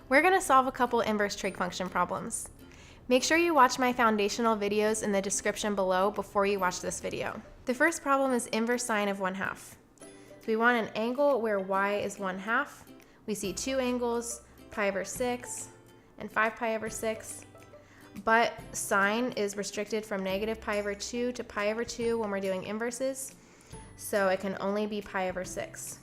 We're going to solve a couple inverse trig function problems. Make sure you watch my foundational videos in the description below before you watch this video. The first problem is inverse sine of 1/2. We want an angle where y is 1/2. We see two angles, pi over 6 and 5 pi over 6. But sine is restricted from negative pi over 2 to pi over 2 when we're doing inverses, so it can only be pi over 6.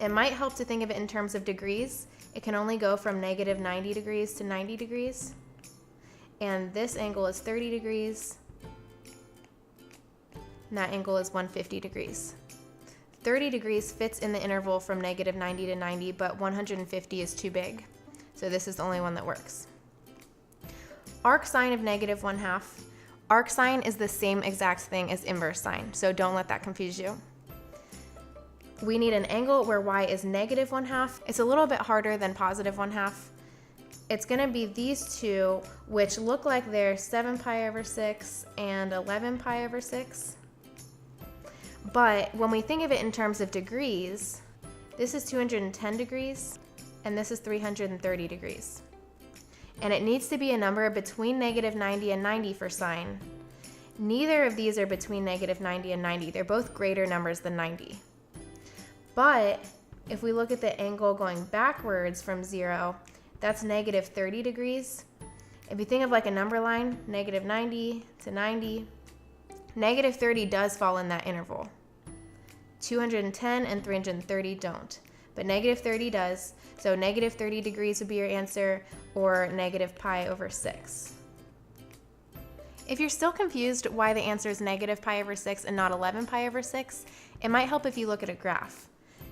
It might help to think of it in terms of degrees. It can only go from negative 90 degrees to 90 degrees. And this angle is 30 degrees. And that angle is 150 degrees. 30 degrees fits in the interval from negative 90 to 90, but 150 is too big. So this is the only one that works. Arc sine of negative 1/2. Arc sine is the same exact thing as inverse sine, so don't let that confuse you. We need an angle where y is negative 1/2. It's a little bit harder than positive 1/2. It's going to be these two, which look like they're 7 pi over 6 and 11 pi over 6. But when we think of it in terms of degrees, this is 210 degrees and this is 330 degrees. And it needs to be a number between negative 90 and 90 for sine. Neither of these are between negative 90 and 90. They're both greater numbers than 90. But if we look at the angle going backwards from 0, that's negative 30 degrees. If you think of like a number line, negative 90 to 90, negative 30 does fall in that interval. 210 and 330 don't, but negative 30 does. So negative 30 degrees would be your answer, or negative pi over 6. If you're still confused why the answer is negative pi over 6 and not 11 pi over 6, it might help if you look at a graph.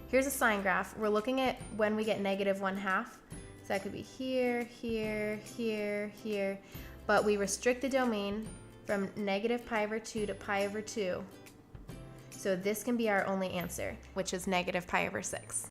Here's a sine graph. We're looking at when we get negative 1/2. So that could be here, here, here, here. But we restrict the domain from negative pi over 2 to pi over 2. So this can be our only answer, which is negative pi over 6.